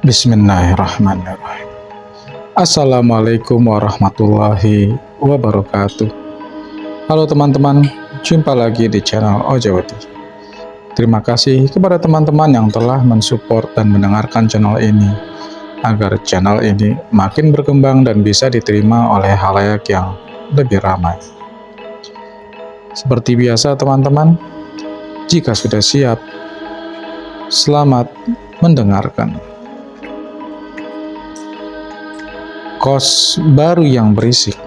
Bismillahirrahmanirrahim. Assalamualaikum warahmatullahi wabarakatuh. Halo teman-teman, jumpa lagi di channel Ojawati. Terima kasih kepada teman-teman yang telah mensupport dan mendengarkan channel ini, agar channel ini makin berkembang dan bisa diterima oleh khalayak yang lebih ramai. Seperti biasa teman-teman, jika sudah siap, selamat mendengarkan. Kos baru yang berisik.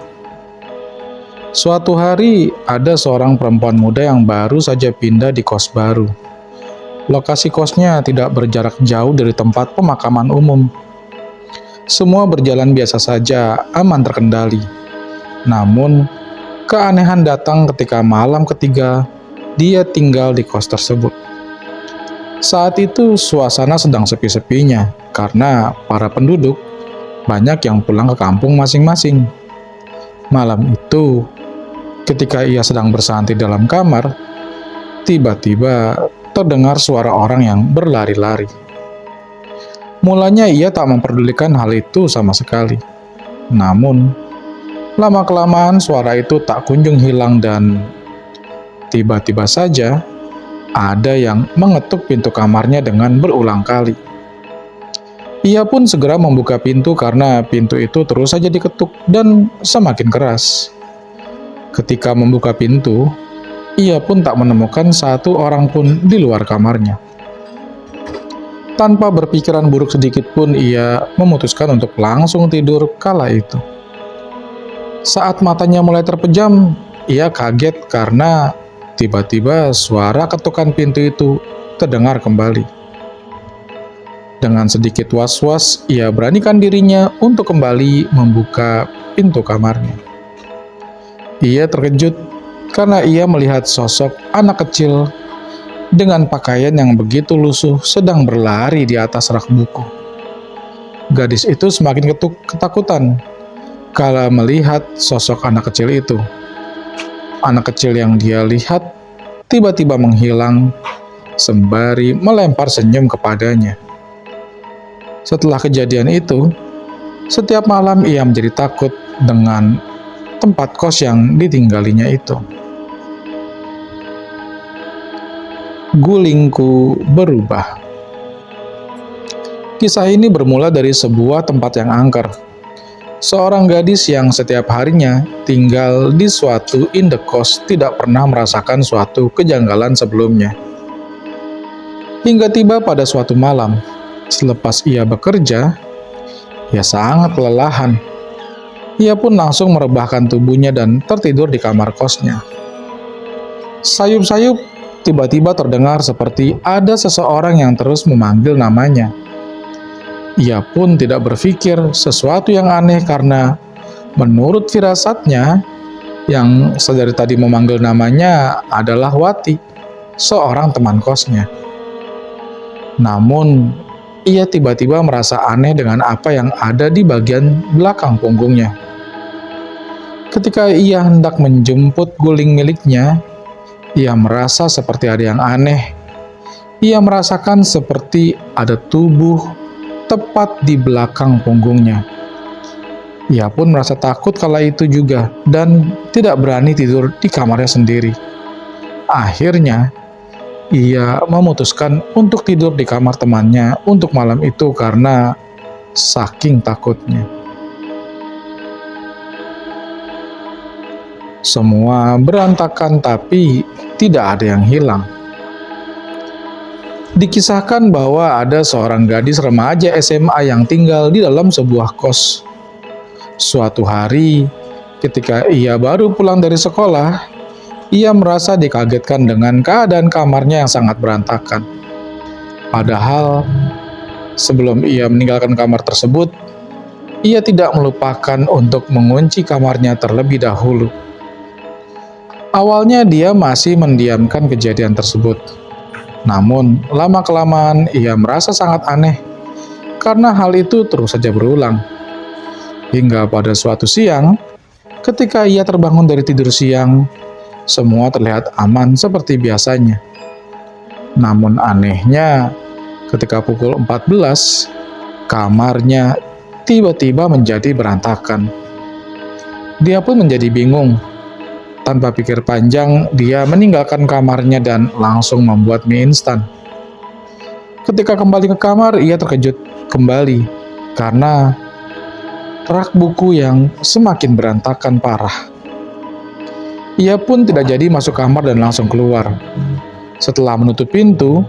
Suatu hari, ada seorang perempuan muda yang baru saja pindah di kos baru. Lokasi kosnya tidak berjarak jauh dari tempat pemakaman umum. Semua berjalan biasa saja, aman terkendali. Namun, keanehan datang ketika malam ketiga dia tinggal di kos tersebut. Saat itu, suasana sedang sepi-sepinya karena para penduduk banyak yang pulang ke kampung masing-masing. Malam itu, ketika ia sedang bersantai dalam kamar, tiba-tiba terdengar suara orang yang berlari-lari. Mulanya ia tak memperdulikan hal itu sama sekali. Namun, lama-kelamaan suara itu tak kunjung hilang dan tiba-tiba saja ada yang mengetuk pintu kamarnya dengan berulang kali. Ia pun segera membuka pintu karena pintu itu terus saja diketuk dan semakin keras. Ketika membuka pintu, ia pun tak menemukan satu orang pun di luar kamarnya. Tanpa berpikiran buruk sedikit pun, ia memutuskan untuk langsung tidur kala itu. Saat matanya mulai terpejam, ia kaget karena tiba-tiba suara ketukan pintu itu terdengar kembali. Dengan sedikit was-was, ia beranikan dirinya untuk kembali membuka pintu kamarnya. Ia terkejut karena ia melihat sosok anak kecil dengan pakaian yang begitu lusuh sedang berlari di atas rak buku. Gadis itu semakin ketakutan kala melihat sosok anak kecil itu. Anak kecil yang dia lihat tiba-tiba menghilang sembari melempar senyum kepadanya. Setelah kejadian itu, setiap malam ia menjadi takut dengan tempat kos yang ditinggalinya itu. Gulingku berubah. Kisah ini bermula dari sebuah tempat yang angker. Seorang gadis yang setiap harinya tinggal di suatu indekos tidak pernah merasakan suatu kejanggalan sebelumnya. Hingga tiba pada suatu malam, selepas ia bekerja, ia sangat kelelahan. Ia pun langsung merebahkan tubuhnya dan tertidur di kamar kosnya. Sayup-sayup, tiba-tiba terdengar seperti ada seseorang yang terus memanggil namanya. Ia pun tidak berpikir sesuatu yang aneh karena menurut firasatnya, yang sedari tadi memanggil namanya adalah Wati, seorang teman kosnya. Namun, ia tiba-tiba merasa aneh dengan apa yang ada di bagian belakang punggungnya. Ketika ia hendak menjemput guling miliknya, ia merasa seperti ada yang aneh. Ia merasakan seperti ada tubuh tepat di belakang punggungnya. Ia pun merasa takut kala itu juga dan tidak berani tidur di kamarnya sendiri. Akhirnya, ia memutuskan untuk tidur di kamar temannya untuk malam itu karena saking takutnya. Semua berantakan tapi tidak ada yang hilang. Dikisahkan bahwa ada seorang gadis remaja SMA yang tinggal di dalam sebuah kos. Suatu hari, ketika ia baru pulang dari sekolah, ia merasa dikagetkan dengan keadaan kamarnya yang sangat berantakan. Padahal, sebelum ia meninggalkan kamar tersebut, ia tidak melupakan untuk mengunci kamarnya terlebih dahulu. Awalnya dia masih mendiamkan kejadian tersebut. Namun, lama-kelamaan ia merasa sangat aneh karena hal itu terus saja berulang. Hingga pada suatu siang, ketika ia terbangun dari tidur siang, semua terlihat aman seperti biasanya. Namun anehnya, ketika pukul 14, kamarnya tiba-tiba menjadi berantakan. Dia pun menjadi bingung. Tanpa pikir panjang, dia meninggalkan kamarnya dan langsung membuat mie instan. Ketika kembali ke kamar, ia terkejut kembali karena rak buku yang semakin berantakan parah. Ia pun tidak jadi masuk kamar dan langsung keluar. Setelah menutup pintu,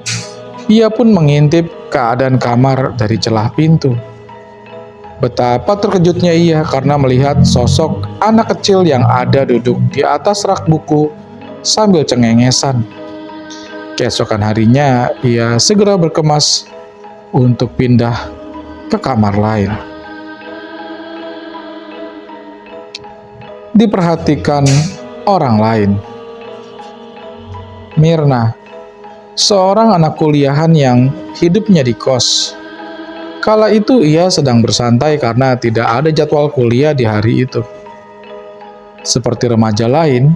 ia pun mengintip keadaan kamar dari celah pintu. Betapa terkejutnya ia karena melihat sosok anak kecil yang ada duduk di atas rak buku sambil cengengesan. Keesokan harinya, ia segera berkemas untuk pindah ke kamar lain. Diperhatikan orang lain. Mirna, seorang anak kuliahan yang hidupnya di kos. Kala itu ia sedang bersantai karena tidak ada jadwal kuliah di hari itu. Seperti remaja lain,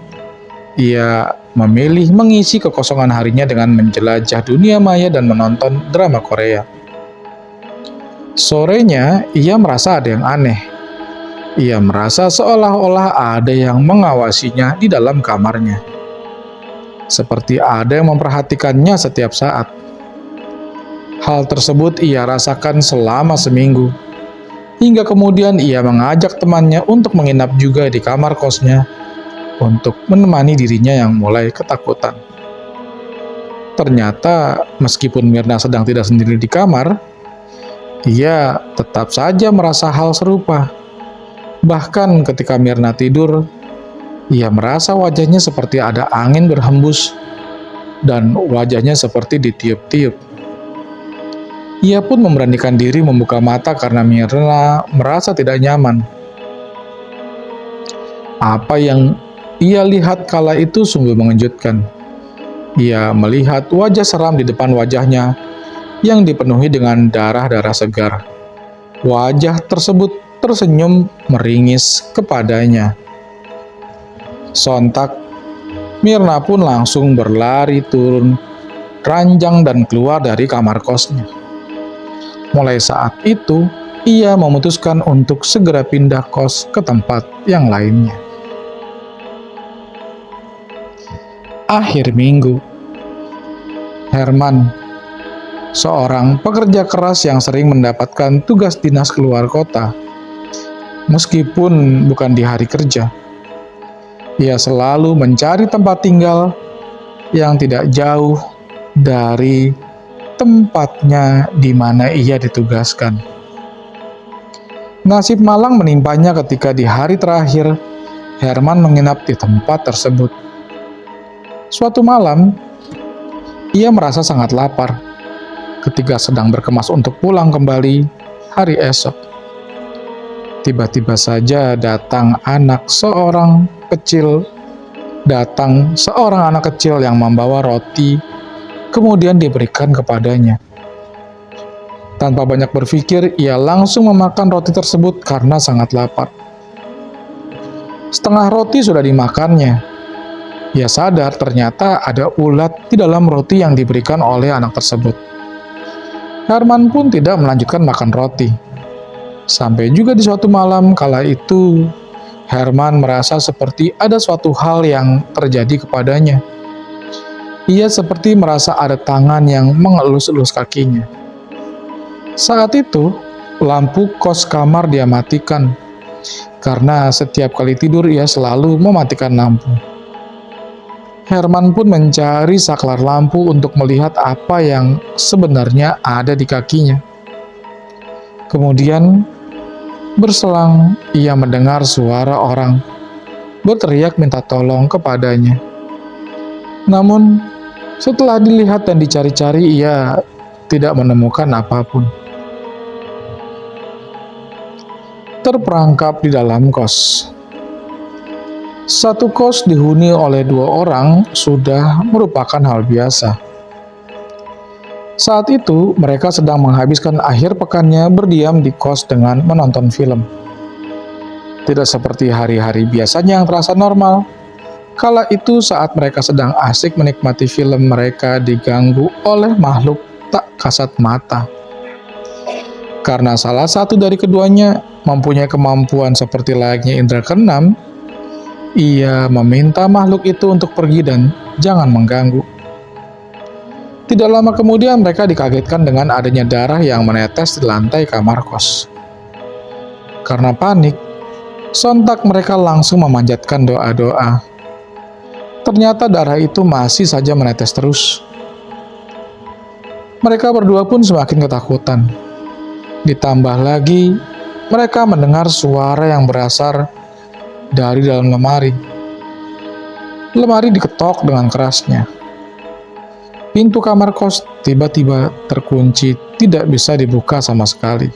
ia memilih mengisi kekosongan harinya dengan menjelajah dunia maya dan menonton drama Korea. Sorenya, ia merasa ada yang aneh. Ia merasa seolah-olah ada yang mengawasinya di dalam kamarnya. Seperti ada yang memperhatikannya setiap saat. Hal tersebut ia rasakan selama seminggu. Hingga kemudian ia mengajak temannya untuk menginap juga di kamar kosnya untuk menemani dirinya yang mulai ketakutan. Ternyata meskipun Mirna sedang tidak sendiri di kamar, ia tetap saja merasa hal serupa. Bahkan ketika Mirna tidur, ia merasa wajahnya seperti ada angin berhembus dan wajahnya seperti ditiup-tiup. Ia pun memberanikan diri membuka mata karena Mirna merasa tidak nyaman. Apa yang ia lihat kala itu sungguh mengejutkan. Ia melihat wajah seram di depan wajahnya yang dipenuhi dengan darah-darah segar. Wajah tersebut tersenyum meringis kepadanya. Sontak, Mirna pun langsung berlari turun ranjang dan keluar dari kamar kosnya. Mulai saat itu, ia memutuskan untuk segera pindah kos ke tempat yang lainnya. Akhir minggu, Herman, seorang pekerja keras yang sering mendapatkan tugas dinas keluar kota, meskipun bukan di hari kerja. Ia selalu mencari tempat tinggal yang tidak jauh dari tempatnya di mana ia ditugaskan. Nasib malang menimpanya ketika di hari terakhir Herman menginap di tempat tersebut. Suatu malam, ia merasa sangat lapar ketika sedang berkemas untuk pulang kembali hari esok. Tiba-tiba saja datang seorang anak kecil yang membawa roti, kemudian diberikan kepadanya. Tanpa banyak berpikir, ia langsung memakan roti tersebut karena sangat lapar. Setengah roti sudah dimakannya. Ia sadar ternyata ada ulat di dalam roti yang diberikan oleh anak tersebut. Herman pun tidak melanjutkan makan roti. Sampai juga di suatu malam kala itu, Herman merasa seperti ada suatu hal yang terjadi kepadanya. Ia seperti merasa ada tangan yang mengelus-elus kakinya. Saat itu, lampu kos kamar dia matikan, karena setiap kali tidur ia selalu mematikan lampu. Herman pun mencari saklar lampu untuk melihat apa yang sebenarnya ada di kakinya. Kemudian, berselang ia mendengar suara orang berteriak minta tolong kepadanya. Namun, setelah dilihat dan dicari-cari, ia tidak menemukan apapun. Terperangkap di dalam kos. Satu kos dihuni oleh 2 orang sudah merupakan hal biasa. Saat itu, mereka sedang menghabiskan akhir pekannya berdiam di kos dengan menonton film. Tidak seperti hari-hari biasanya yang terasa normal. Kala itu saat mereka sedang asik menikmati film, mereka diganggu oleh makhluk tak kasat mata. Karena salah satu dari keduanya mempunyai kemampuan seperti layaknya indera keenam, ia meminta makhluk itu untuk pergi dan jangan mengganggu. Tidak lama kemudian mereka dikagetkan dengan adanya darah yang menetes di lantai kamar kos. Karena panik, sontak mereka langsung memanjatkan doa-doa. Ternyata darah itu masih saja menetes terus. Mereka berdua pun semakin ketakutan. Ditambah lagi, mereka mendengar suara yang berasal dari dalam lemari. Lemari diketok dengan kerasnya. Pintu kamar kos tiba-tiba terkunci, tidak bisa dibuka sama sekali.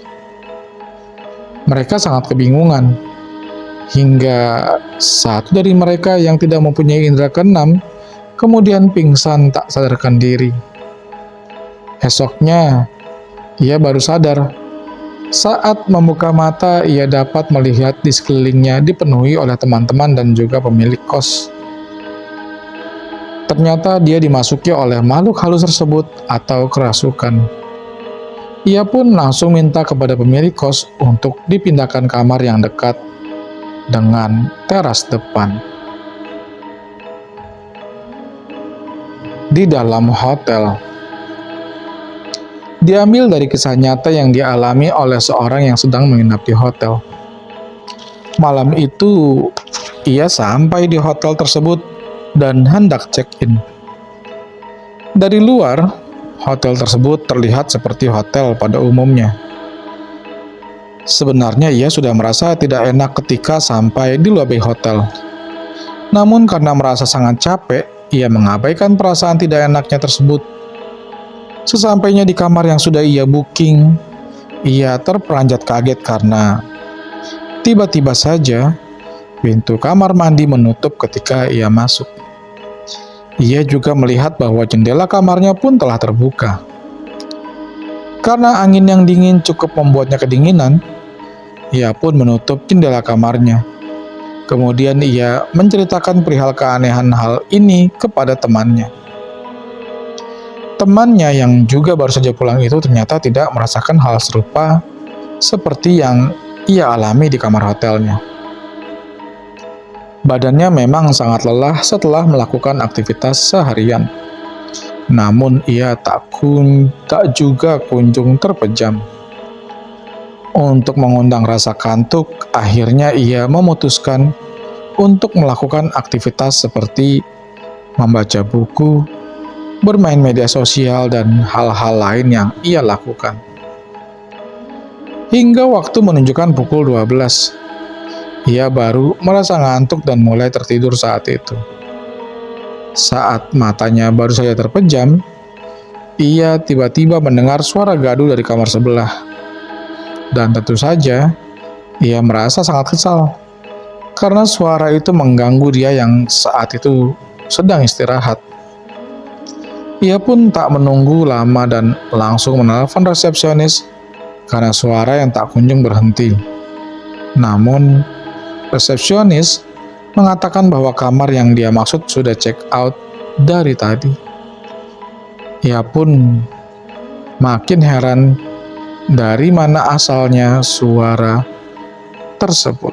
Mereka sangat kebingungan, hingga satu dari mereka yang tidak mempunyai indera keenam kemudian pingsan tak sadarkan diri. Esoknya, ia baru sadar. Saat membuka mata, ia dapat melihat di sekelilingnya dipenuhi oleh teman-teman dan juga pemilik kos. Ternyata dia dimasuki oleh makhluk halus tersebut atau kerasukan. Ia pun langsung minta kepada pemilik kos untuk dipindahkan kamar yang dekat dengan teras depan. Di dalam hotel. Diambil dari kisah nyata yang dialami oleh seorang yang sedang menginap di hotel. Malam itu, ia sampai di hotel tersebut dan hendak check-in. Dari luar, hotel tersebut terlihat seperti hotel pada umumnya. Sebenarnya ia sudah merasa tidak enak ketika sampai di lobi hotel. Namun karena merasa sangat capek, ia mengabaikan perasaan tidak enaknya tersebut. Sesampainya di kamar yang sudah ia booking, ia terperanjat kaget karena tiba-tiba saja pintu kamar mandi menutup ketika ia masuk. Ia juga melihat bahwa jendela kamarnya pun telah terbuka. Karena angin yang dingin cukup membuatnya kedinginan, ia pun menutup jendela kamarnya. Kemudian ia menceritakan perihal keanehan hal ini kepada temannya. Temannya yang juga baru saja pulang itu ternyata tidak merasakan hal serupa seperti yang ia alami di kamar hotelnya. Badannya memang sangat lelah setelah melakukan aktivitas seharian. Namun ia tak juga kunjung terpejam. Untuk mengundang rasa kantuk, akhirnya ia memutuskan untuk melakukan aktivitas seperti membaca buku, bermain media sosial, dan hal-hal lain yang ia lakukan. Hingga waktu menunjukkan pukul 12. Ia baru merasa ngantuk dan mulai tertidur saat itu. Saat matanya baru saja terpejam, ia tiba-tiba mendengar suara gaduh dari kamar sebelah. Dan tentu saja, ia merasa sangat kesal karena suara itu mengganggu dia yang saat itu sedang istirahat. Ia pun tak menunggu lama dan langsung menelpon resepsionis karena suara yang tak kunjung berhenti. Namun, resepsionis mengatakan bahwa kamar yang dia maksud sudah check out dari tadi. Ia pun makin heran dari mana asalnya suara tersebut.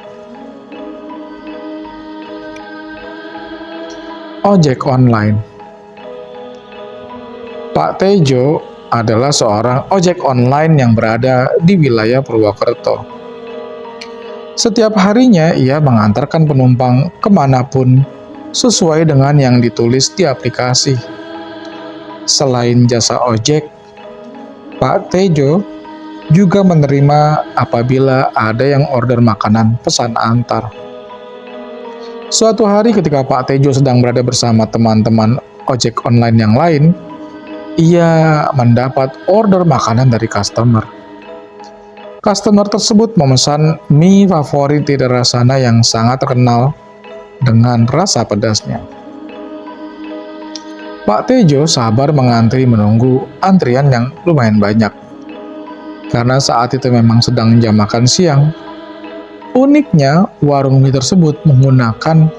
Ojek online. Pak Tejo adalah seorang ojek online yang berada di wilayah Purwokerto. Setiap harinya ia mengantarkan penumpang kemanapun sesuai dengan yang ditulis di aplikasi. Selain jasa ojek, Pak Tejo juga menerima apabila ada yang order makanan pesan antar. Suatu hari ketika Pak Tejo sedang berada bersama teman-teman ojek online yang lain, ia mendapat order makanan dari customer. Customer tersebut memesan mie favorit di daerah sana yang sangat terkenal dengan rasa pedasnya. Pak Tejo sabar mengantri menunggu antrian yang lumayan banyak. Karena saat itu memang sedang jam makan siang. Uniknya, warung mie tersebut menggunakan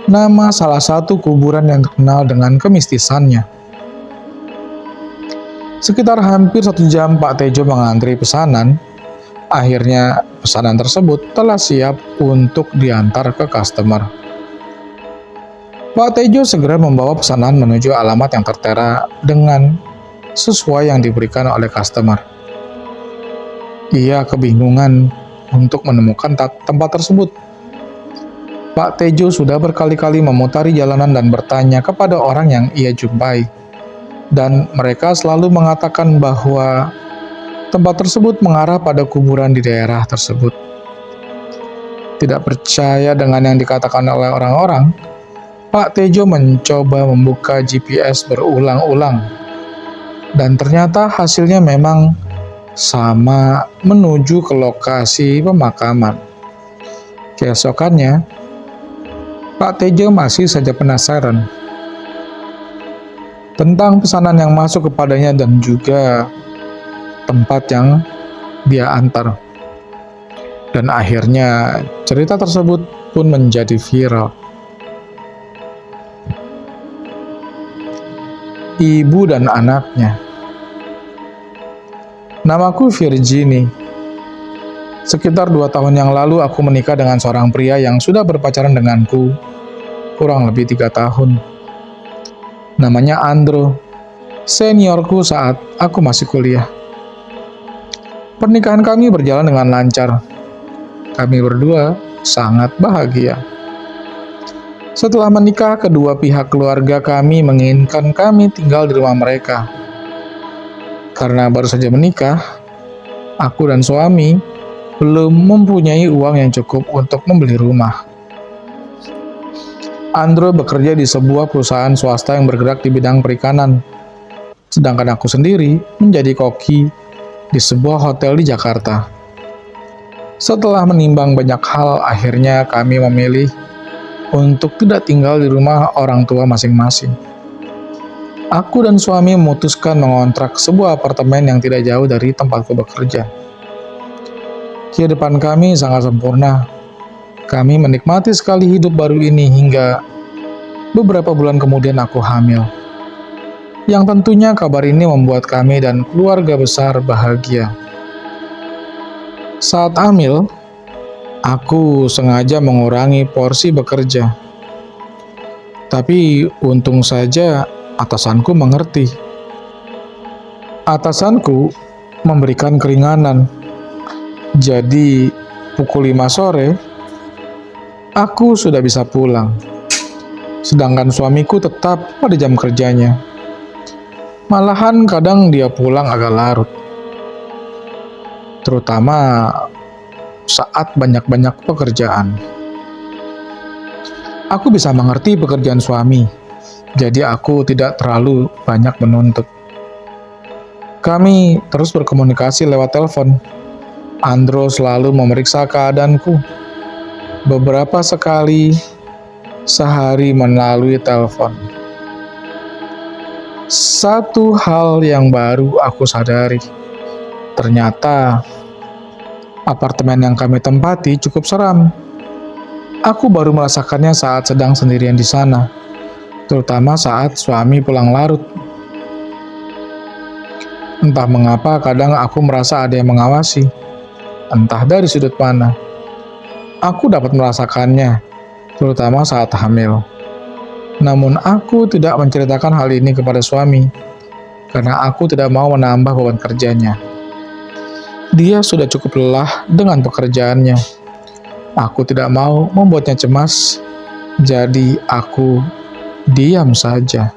nama salah satu kuburan yang terkenal dengan kemistisannya. Sekitar hampir 1 jam Pak Tejo mengantri pesanan. Akhirnya pesanan tersebut telah siap untuk diantar ke customer. Pak Tejo segera membawa pesanan menuju alamat yang tertera dengan sesuai yang diberikan oleh customer. Ia kebingungan untuk menemukan tempat tersebut. Pak Tejo sudah berkali-kali memutari jalanan dan bertanya kepada orang yang ia jumpai, dan mereka selalu mengatakan bahwa tempat tersebut mengarah pada kuburan di daerah tersebut. Tidak percaya dengan yang dikatakan oleh orang-orang, Pak Tejo mencoba membuka GPS berulang-ulang, dan ternyata hasilnya memang sama menuju ke lokasi pemakaman. Keesokannya, Pak Tejo masih saja penasaran tentang pesanan yang masuk kepadanya dan juga tempat yang dia antar. Dan akhirnya cerita tersebut pun menjadi viral. Ibu dan anaknya. Namaku Virginie. Sekitar 2 tahun yang lalu aku menikah dengan seorang pria yang sudah berpacaran denganku kurang lebih 3 tahun. Namanya Andro, seniorku saat aku masih kuliah. Pernikahan kami berjalan dengan lancar. Kami berdua sangat bahagia. Setelah menikah, kedua pihak keluarga kami menginginkan kami tinggal di rumah mereka. Karena baru saja menikah, aku dan suami belum mempunyai uang yang cukup untuk membeli rumah. Andro bekerja di sebuah perusahaan swasta yang bergerak di bidang perikanan, sedangkan aku sendiri menjadi koki di sebuah hotel di Jakarta. Setelah menimbang banyak hal, akhirnya kami memilih untuk tidak tinggal di rumah orang tua masing-masing. Aku dan suami memutuskan mengontrak sebuah apartemen yang tidak jauh dari tempatku bekerja. Kehidupan kami sangat sempurna. Kami menikmati sekali hidup baru ini hingga beberapa bulan kemudian aku hamil. Yang tentunya kabar ini membuat kami dan keluarga besar bahagia. Saat hamil, aku sengaja mengurangi porsi bekerja. Tapi untung saja atasanku mengerti. Atasanku memberikan keringanan. Jadi pukul 5 sore, aku sudah bisa pulang. Sedangkan suamiku tetap pada jam kerjanya. Malahan kadang dia pulang agak larut. Terutama saat banyak-banyak pekerjaan. Aku bisa mengerti pekerjaan suami, jadi aku tidak terlalu banyak menuntut. Kami terus berkomunikasi lewat telepon. Andro selalu memeriksa keadaanku. Beberapa sekali sehari melalui telepon. Satu hal yang baru aku sadari. Ternyata apartemen yang kami tempati cukup seram. Aku baru merasakannya saat sedang sendirian di sana, terutama saat suami pulang larut. Entah mengapa kadang aku merasa ada yang mengawasi, entah dari sudut mana. Aku dapat merasakannya, terutama saat hamil. Namun aku tidak menceritakan hal ini kepada suami, karena aku tidak mau menambah beban kerjanya. Dia sudah cukup lelah dengan pekerjaannya. Aku tidak mau membuatnya cemas, jadi aku diam saja.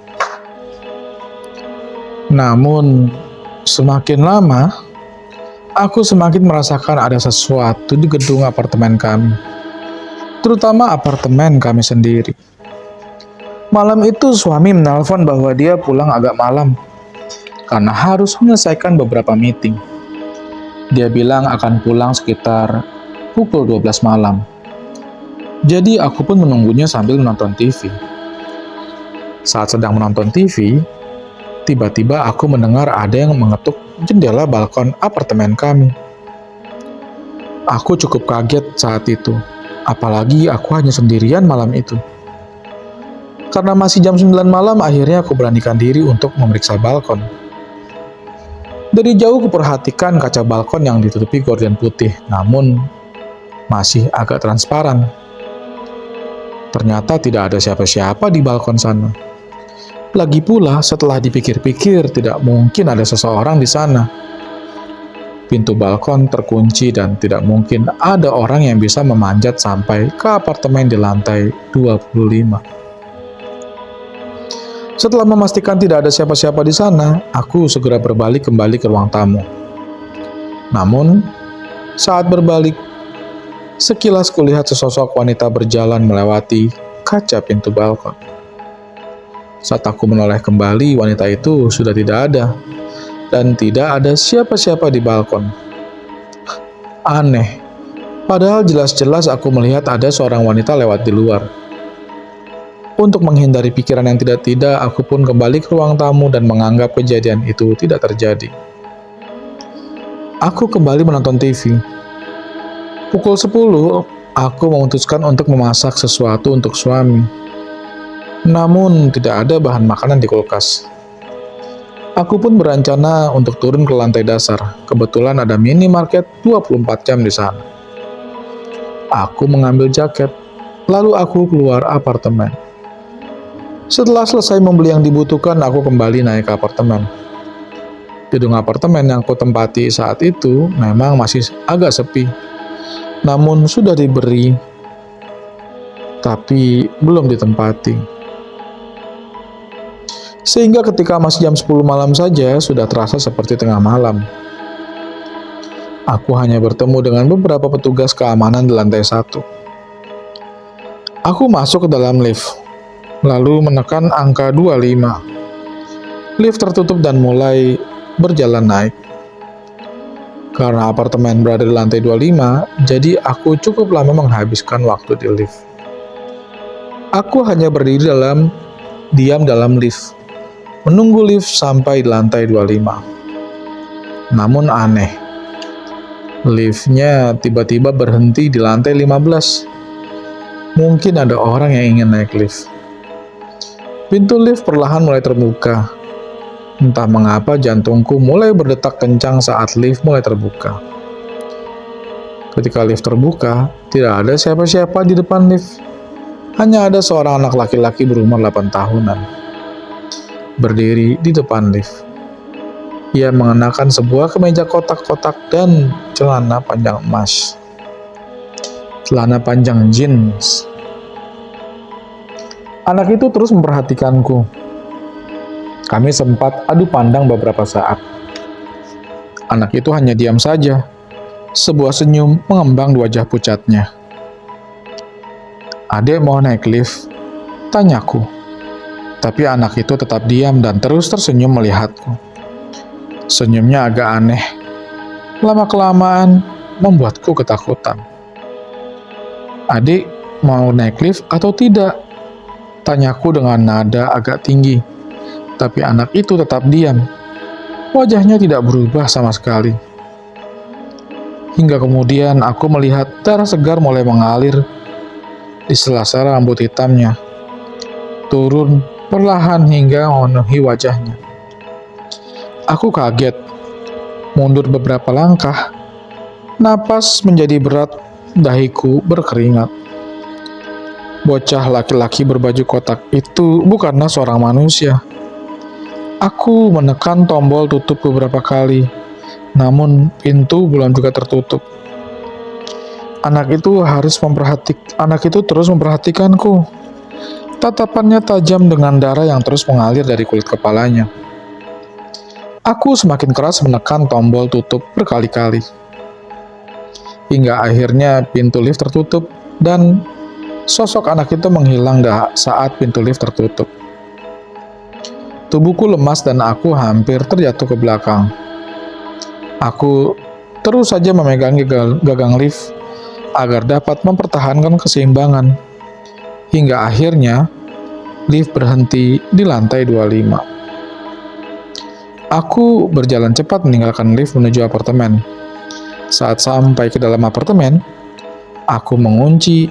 Namun, semakin lama, aku semakin merasakan ada sesuatu di gedung apartemen kami, terutama apartemen kami sendiri. Malam itu suami menelpon bahwa dia pulang agak malam, karena harus menyelesaikan beberapa meeting. Dia bilang akan pulang sekitar pukul 12 malam. Jadi aku pun menunggunya sambil menonton TV. Saat sedang menonton TV, tiba-tiba aku mendengar ada yang mengetuk jendela balkon apartemen kami. Aku cukup kaget saat itu, apalagi aku hanya sendirian malam itu. Karena masih jam 9 malam, akhirnya aku beranikan diri untuk memeriksa balkon. Dari jauh kuperhatikan kaca balkon yang ditutupi gorden putih, namun masih agak transparan. Ternyata tidak ada siapa-siapa di balkon sana. Lagi pula, setelah dipikir-pikir, tidak mungkin ada seseorang di sana. Pintu balkon terkunci dan tidak mungkin ada orang yang bisa memanjat sampai ke apartemen di lantai 25. Setelah memastikan tidak ada siapa-siapa di sana, aku segera berbalik kembali ke ruang tamu. Namun, saat berbalik, sekilas kulihat sesosok wanita berjalan melewati kaca pintu balkon. Saat aku menoleh kembali, wanita itu sudah tidak ada, dan tidak ada siapa-siapa di balkon. Aneh, padahal jelas-jelas aku melihat ada seorang wanita lewat di luar. Untuk menghindari pikiran yang tidak-tidak, aku pun kembali ke ruang tamu dan menganggap kejadian itu tidak terjadi. Aku kembali menonton TV. Pukul 10, aku memutuskan untuk memasak sesuatu untuk suami. Namun, tidak ada bahan makanan di kulkas. Aku pun berencana untuk turun ke lantai dasar. Kebetulan ada minimarket 24 jam di sana. Aku mengambil jaket, lalu aku keluar apartemen. Setelah selesai membeli yang dibutuhkan, aku kembali naik ke apartemen. Gedung apartemen yang kutempati saat itu memang masih agak sepi. Namun sudah diberi, tapi belum ditempati. Sehingga ketika masih jam 10 malam saja, sudah terasa seperti tengah malam. Aku hanya bertemu dengan beberapa petugas keamanan di lantai 1. Aku masuk ke dalam lift, lalu menekan angka 25. Lift tertutup dan mulai berjalan naik. Karena apartemen berada di lantai 25, jadi aku cukup lama menghabiskan waktu di lift. Aku hanya berdiri diam dalam lift, menunggu lift sampai di lantai 25. Namun aneh, liftnya tiba-tiba berhenti di lantai 15. Mungkin ada orang yang ingin naik lift. Pintu lift perlahan mulai terbuka. Entah mengapa jantungku mulai berdetak kencang saat lift mulai terbuka. Ketika lift terbuka, tidak ada siapa-siapa di depan lift. Hanya ada seorang anak laki-laki berumur 8 tahunan. Berdiri di depan lift. Ia mengenakan sebuah kemeja kotak-kotak dan celana panjang emas. Celana panjang jeans. Anak itu terus memperhatikanku. Kami sempat adu pandang beberapa saat. Anak itu hanya diam saja. Sebuah senyum mengembang di wajah pucatnya. "Adek mau naik lift?" tanyaku. Tapi anak itu tetap diam dan terus tersenyum melihatku. Senyumnya agak aneh. Lama-kelamaan membuatku ketakutan. "Adik mau naik lift atau tidak?" tanyaku dengan nada agak tinggi. Tapi anak itu tetap diam. Wajahnya tidak berubah sama sekali. Hingga kemudian aku melihat darah segar mulai mengalir di sela-sela rambut hitamnya, turun perlahan hingga memenuhi wajahnya. Aku kaget, mundur beberapa langkah, napas menjadi berat, dahiku berkeringat. Bocah laki-laki berbaju kotak itu bukanlah seorang manusia. Aku menekan tombol tutup beberapa kali, namun pintu belum juga tertutup. Anak itu terus memperhatikanku. Tatapannya tajam dengan darah yang terus mengalir dari kulit kepalanya. Aku semakin keras menekan tombol tutup berkali-kali. Hingga akhirnya pintu lift tertutup dan sosok anak itu menghilang saat pintu lift tertutup. Tubuhku lemas dan aku hampir terjatuh ke belakang. Aku terus saja memegangi gagang lift agar dapat mempertahankan keseimbangan. Hingga akhirnya lift berhenti di lantai 25. Aku berjalan cepat meninggalkan lift menuju apartemen. Saat sampai ke dalam apartemen, aku mengunci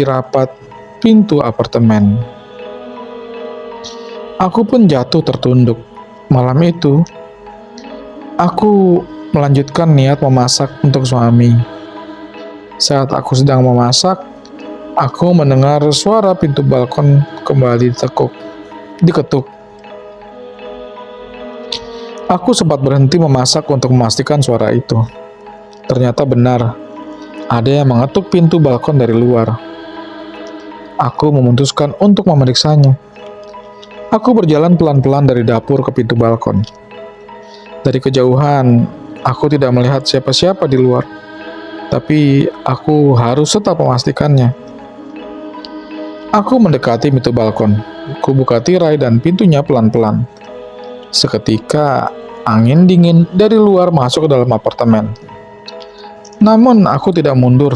rapat pintu apartemen. Aku pun jatuh tertunduk. Malam itu, aku melanjutkan niat memasak untuk suami. Saat aku sedang memasak, aku mendengar suara pintu balkon kembali diketuk. Aku sempat berhenti memasak untuk memastikan suara itu. Ternyata benar, ada yang mengetuk pintu balkon dari luar. Aku memutuskan untuk memeriksanya. Aku berjalan pelan-pelan dari dapur ke pintu balkon. Dari kejauhan, aku tidak melihat siapa-siapa di luar. Tapi aku harus tetap memastikannya. Aku mendekati pintu balkon. Ku buka tirai dan pintunya pelan-pelan. Seketika, angin dingin dari luar masuk ke dalam apartemen. Namun, aku tidak mundur.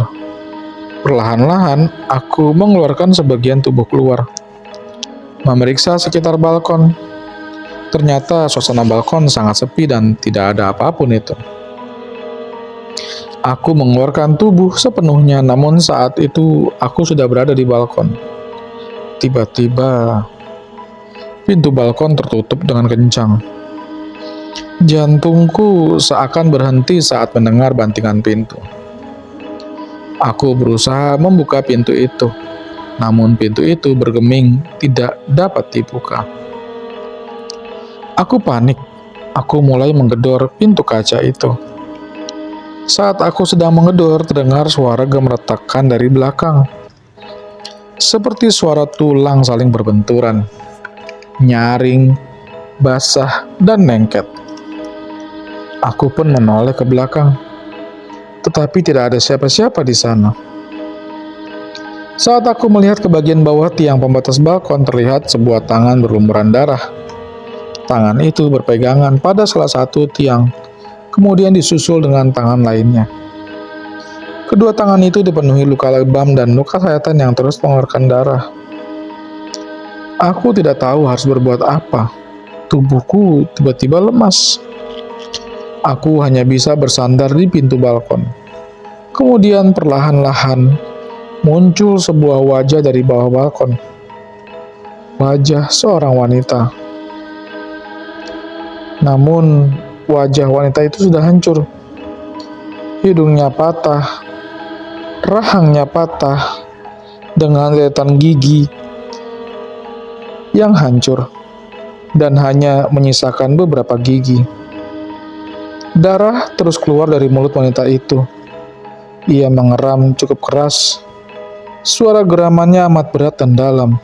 Perlahan-lahan, aku mengeluarkan sebagian tubuh keluar. Memeriksa sekitar balkon. Ternyata suasana balkon sangat sepi dan tidak ada apapun itu. Aku mengeluarkan tubuh sepenuhnya, namun saat itu aku sudah berada di balkon. Tiba-tiba, pintu balkon tertutup dengan kencang. Jantungku seakan berhenti saat mendengar bantingan pintu. Aku berusaha membuka pintu itu, namun pintu itu bergeming, tidak dapat dibuka. Aku panik. Aku mulai menggedor pintu kaca itu. Saat aku sedang menggedor, terdengar suara gemeretakkan dari belakang. Seperti suara tulang saling berbenturan. Nyaring, basah, dan lengket. Aku pun menoleh ke belakang. Tetapi tidak ada siapa-siapa di sana. Saat aku melihat ke bagian bawah tiang pembatas balkon, terlihat sebuah tangan berlumuran darah. Tangan itu berpegangan pada salah satu tiang, kemudian disusul dengan tangan lainnya. Kedua tangan itu dipenuhi luka lebam dan luka sayatan yang terus mengeluarkan darah. Aku tidak tahu harus berbuat apa. Tubuhku tiba-tiba lemas. Aku hanya bisa bersandar di pintu balkon. Kemudian perlahan-lahan muncul sebuah wajah dari bawah balkon. Wajah seorang wanita. Namun, wajah wanita itu sudah hancur. Hidungnya patah, rahangnya patah, dengan deretan gigi yang hancur, dan hanya menyisakan beberapa gigi. Darah terus keluar dari mulut wanita itu. Ia mengeram cukup keras. Suara geramannya amat berat dan dalam.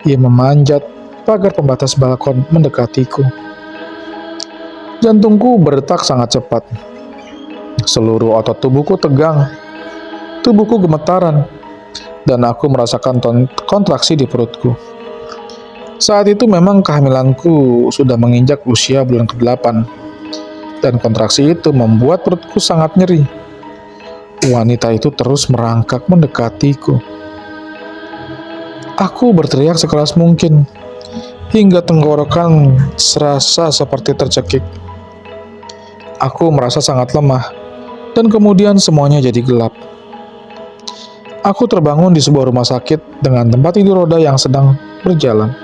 Ia memanjat pagar pembatas balkon mendekatiku. Jantungku berdetak sangat cepat. Seluruh otot tubuhku tegang. Tubuhku gemetaran. Dan aku merasakan kontraksi di perutku. Saat itu memang kehamilanku sudah menginjak usia bulan ke-8. Dan kontraksi itu membuat perutku sangat nyeri. Wanita itu terus merangkak mendekatiku. Aku berteriak sekeras mungkin, hingga tenggorokan serasa seperti tercekik. Aku merasa sangat lemah, dan kemudian semuanya jadi gelap. Aku terbangun di sebuah rumah sakit dengan tempat tidur roda yang sedang berjalan.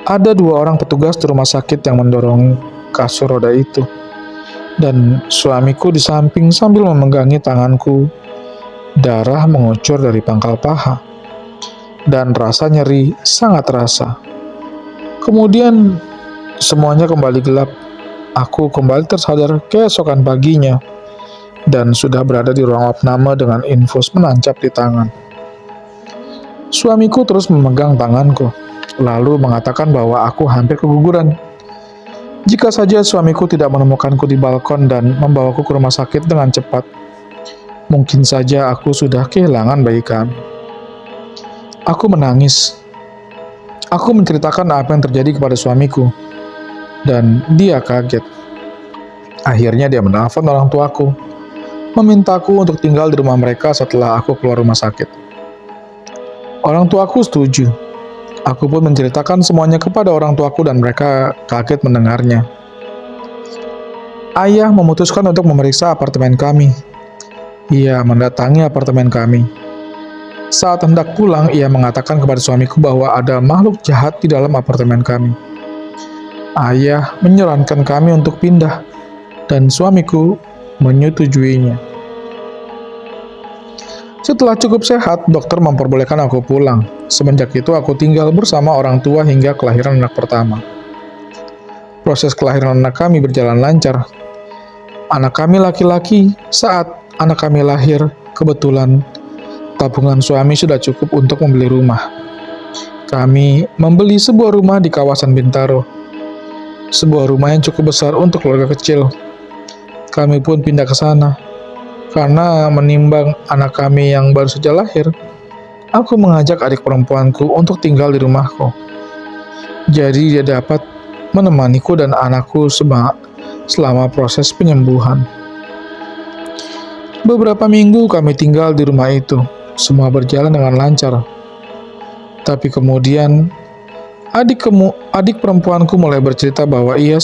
Ada 2 orang petugas di rumah sakit yang mendorong kasur roda itu, dan suamiku di samping sambil memegangi tanganku. Darah mengucur dari pangkal paha, dan rasa nyeri sangat terasa. Kemudian semuanya kembali gelap. Aku kembali tersadar keesokan paginya, dan sudah berada di ruang opname dengan infus menancap di tangan. Suamiku terus memegang tanganku, lalu mengatakan bahwa aku hampir keguguran. Jika saja suamiku tidak menemukanku di balkon dan membawaku ke rumah sakit dengan cepat, mungkin saja aku sudah kehilangan bayi kami. Aku menangis. Aku menceritakan apa yang terjadi kepada suamiku, dan dia kaget. Akhirnya dia menelpon orang tuaku, memintaku untuk tinggal di rumah mereka setelah aku keluar rumah sakit. Orang tuaku setuju. Aku pun menceritakan semuanya kepada orang tuaku dan mereka kaget mendengarnya. Ayah memutuskan untuk memeriksa apartemen kami. Ia mendatangi apartemen kami. Saat hendak pulang, ia mengatakan kepada suamiku bahwa ada makhluk jahat di dalam apartemen kami. Ayah menyarankan kami untuk pindah, dan suamiku menyetujuinya. Setelah cukup sehat, dokter memperbolehkan aku pulang. Semenjak itu aku tinggal bersama orang tua hingga kelahiran anak pertama. Proses kelahiran anak kami berjalan lancar. Anak kami laki-laki. Saat anak kami lahir, kebetulan tabungan suami sudah cukup untuk membeli rumah. Kami membeli sebuah rumah di kawasan Bintaro. Sebuah rumah yang cukup besar untuk keluarga kecil. Kami pun pindah ke sana. Karena menimbang anak kami yang baru saja lahir, aku mengajak adik perempuanku untuk tinggal di rumahku. Jadi dia dapat menemaniku dan anakku selama proses penyembuhan. Beberapa minggu kami tinggal di rumah itu. Semua berjalan dengan lancar. Tapi kemudian adik perempuanku mulai bercerita bahwa ia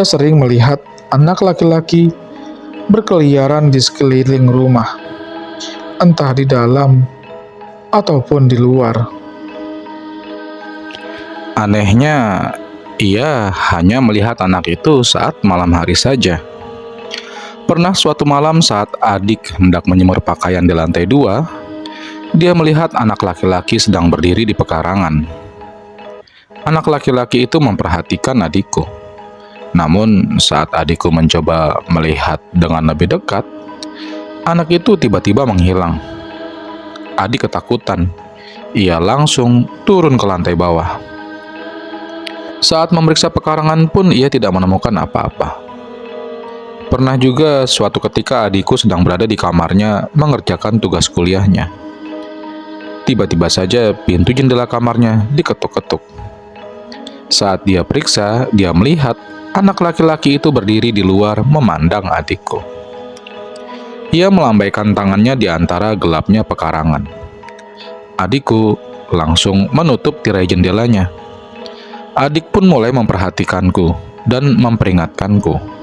sering melihat anak laki-laki berkeliaran di sekeliling rumah, entah di dalam ataupun di luar. Anehnya, ia hanya melihat anak itu saat malam hari saja. Pernah suatu malam saat adik hendak menjemur pakaian di lantai 2, dia melihat anak laki-laki sedang berdiri di pekarangan. Anak laki-laki itu memperhatikan adikku. Namun saat adikku mencoba melihat dengan lebih dekat, anak itu tiba-tiba menghilang. Adik ketakutan. Ia langsung turun ke lantai bawah. Saat memeriksa pekarangan pun ia tidak menemukan apa-apa. Pernah juga suatu ketika adikku sedang berada di kamarnya mengerjakan tugas kuliahnya. Tiba-tiba saja pintu jendela kamarnya diketuk-ketuk. Saat dia periksa, dia melihat anak laki-laki itu berdiri di luar memandang adikku. Ia melambaikan tangannya di antara gelapnya pekarangan. Adikku langsung menutup tirai jendelanya. Adik pun mulai memperhatikanku dan memperingatkanku.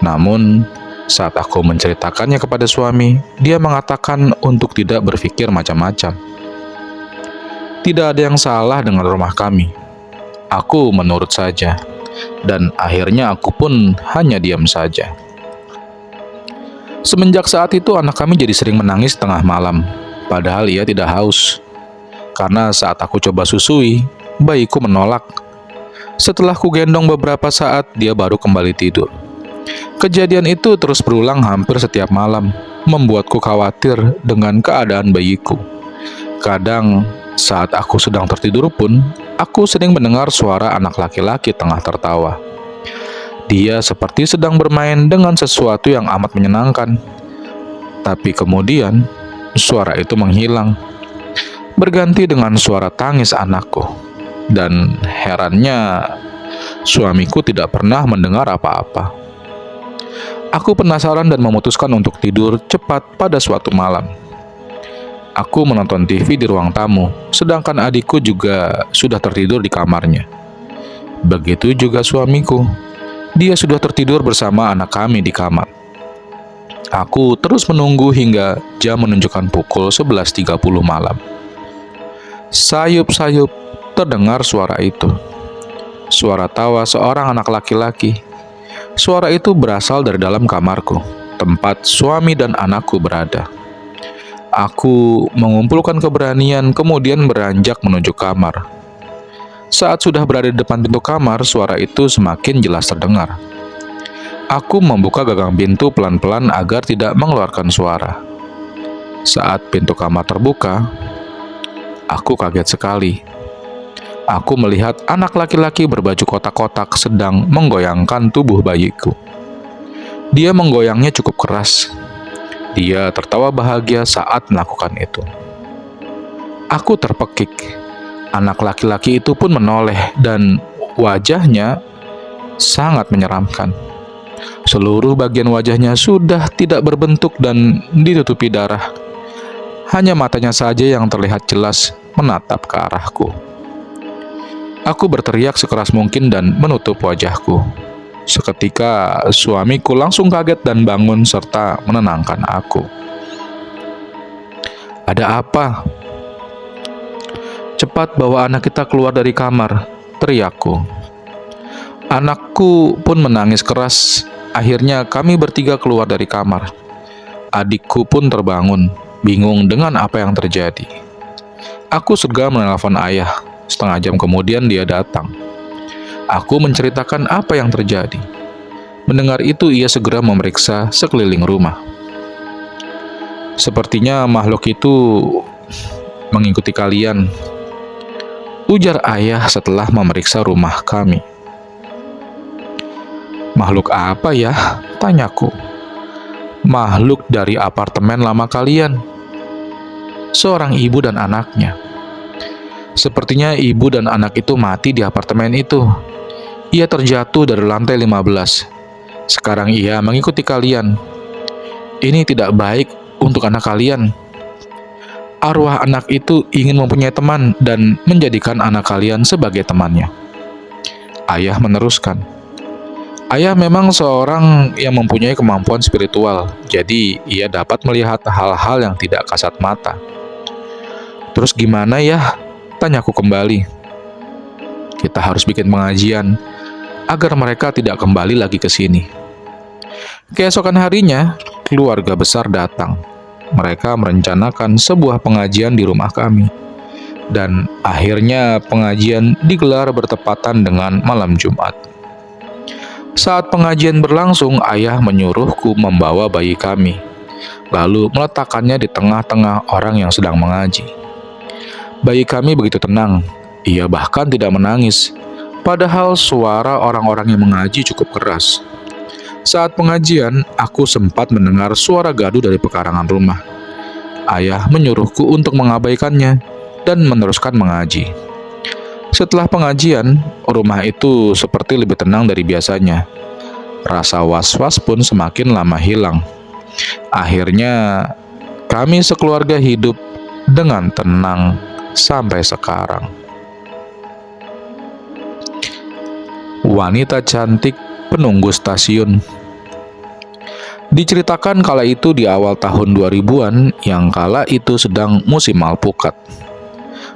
Namun, saat aku menceritakannya kepada suami, dia mengatakan untuk tidak berpikir macam-macam. Tidak ada yang salah dengan rumah kami. Aku menurut saja. Dan akhirnya aku pun hanya diam saja. Semenjak saat itu anak kami jadi sering menangis tengah malam, padahal ia tidak haus. Karena saat aku coba susui, bayiku menolak. Setelah ku gendong beberapa saat, dia baru kembali tidur. Kejadian itu terus berulang hampir setiap malam, membuatku khawatir dengan keadaan bayiku. Kadang saat aku sedang tertidur pun, aku sering mendengar suara anak laki-laki tengah tertawa. Dia seperti sedang bermain dengan sesuatu yang amat menyenangkan. Tapi kemudian, suara itu menghilang, berganti dengan suara tangis anakku. Dan herannya, suamiku tidak pernah mendengar apa-apa. Aku penasaran dan memutuskan untuk tidur cepat pada suatu malam. Aku menonton TV di ruang tamu, sedangkan adikku juga sudah tertidur di kamarnya. Begitu juga suamiku. Dia sudah tertidur bersama anak kami di kamar. Aku terus menunggu hingga jam menunjukkan pukul 11.30 malam. Sayup-sayup terdengar suara itu. Suara tawa seorang anak laki-laki. Suara itu berasal dari dalam kamarku, tempat suami dan anakku berada. Aku mengumpulkan keberanian kemudian beranjak menuju kamar. Saat sudah berada di depan pintu kamar, suara itu semakin jelas terdengar. Aku membuka gagang pintu pelan-pelan agar tidak mengeluarkan suara. Saat pintu kamar terbuka, aku kaget sekali. Aku melihat anak laki-laki berbaju kotak-kotak sedang menggoyangkan tubuh bayiku. Dia menggoyangnya cukup keras. Dia tertawa bahagia saat melakukan itu. Aku terpekik. Anak laki-laki itu pun menoleh dan wajahnya sangat menyeramkan. Seluruh bagian wajahnya sudah tidak berbentuk dan ditutupi darah. Hanya matanya saja yang terlihat jelas menatap ke arahku. Aku berteriak sekeras mungkin dan menutup wajahku. Seketika suamiku langsung kaget dan bangun serta menenangkan aku. "Ada apa?" "Cepat bawa anak kita keluar dari kamar," teriakku. Anakku pun menangis keras. Akhirnya kami bertiga keluar dari kamar. Adikku pun terbangun, bingung dengan apa yang terjadi. Aku segera menelpon ayah. Setengah jam kemudian dia datang. Aku menceritakan apa yang terjadi. Mendengar itu, ia segera memeriksa sekeliling rumah. "Sepertinya makhluk itu mengikuti kalian," ujar ayah setelah memeriksa rumah kami. "Makhluk apa ya?" tanyaku. "Makhluk dari apartemen lama kalian," seorang ibu dan anaknya. "Sepertinya ibu dan anak itu mati di apartemen itu. Ia terjatuh dari lantai 15. Sekarang ia mengikuti kalian. Ini tidak baik untuk anak kalian. Arwah anak itu ingin mempunyai teman dan menjadikan anak kalian sebagai temannya." Ayah meneruskan. Ayah memang seorang yang mempunyai kemampuan spiritual, jadi ia dapat melihat hal-hal yang tidak kasat mata. "Terus gimana ya?" tanyaku kembali. "Kita harus bikin pengajian agar mereka tidak kembali lagi ke sini." Keesokan harinya, keluarga besar datang. Mereka merencanakan sebuah pengajian di rumah kami. Dan akhirnya pengajian digelar bertepatan dengan malam Jumat. Saat pengajian berlangsung, ayah menyuruhku membawa bayi kami, lalu meletakkannya di tengah-tengah orang yang sedang mengaji. Bayi kami begitu tenang, ia bahkan tidak menangis, padahal suara orang-orang yang mengaji cukup keras. Saat pengajian, aku sempat mendengar suara gaduh dari pekarangan rumah. Ayah menyuruhku untuk mengabaikannya dan meneruskan mengaji. Setelah pengajian, rumah itu seperti lebih tenang dari biasanya. Rasa was-was pun semakin lama hilang. Akhirnya, kami sekeluarga hidup dengan tenang sampai sekarang. Wanita cantik penunggu stasiun. Diceritakan kala itu di awal tahun 2000-an yang kala itu sedang musim alpukat.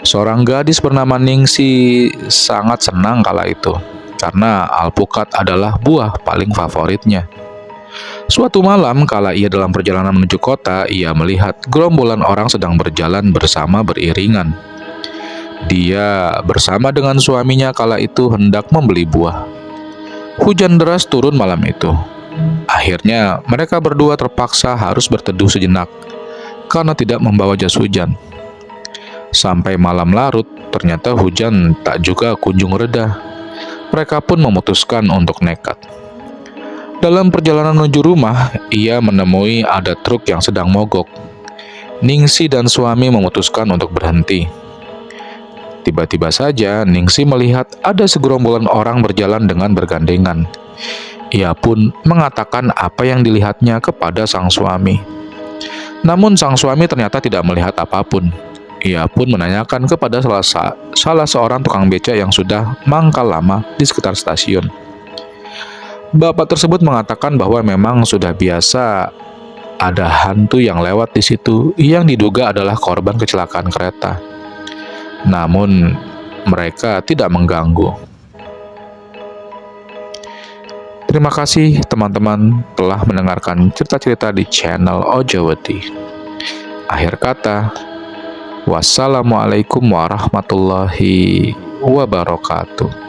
Seorang gadis bernama Ningsi sangat senang kala itu, karena alpukat adalah buah paling favoritnya. Suatu malam, kala ia dalam perjalanan menuju kota, ia melihat gerombolan orang sedang berjalan bersama beriringan. Dia bersama dengan suaminya kala itu hendak membeli buah. Hujan deras turun malam itu. Akhirnya, mereka berdua terpaksa harus berteduh sejenak, karena tidak membawa jas hujan. Sampai malam larut, ternyata hujan tak juga kunjung reda. Mereka pun memutuskan untuk nekat. Dalam perjalanan menuju rumah, ia menemui ada truk yang sedang mogok. Ningsi dan suami memutuskan untuk berhenti. Tiba-tiba saja, Ningsi melihat ada segerombolan orang berjalan dengan bergandengan. Ia pun mengatakan apa yang dilihatnya kepada sang suami. Namun sang suami ternyata tidak melihat apapun. Ia pun menanyakan kepada salah seorang tukang beca yang sudah mangkal lama di sekitar stasiun. Bapak tersebut mengatakan bahwa memang sudah biasa ada hantu yang lewat di situ yang diduga adalah korban kecelakaan kereta. Namun mereka tidak mengganggu. Terima kasih teman-teman telah mendengarkan cerita-cerita di channel Ojawati. Akhir kata, wassalamualaikum warahmatullahi wabarakatuh.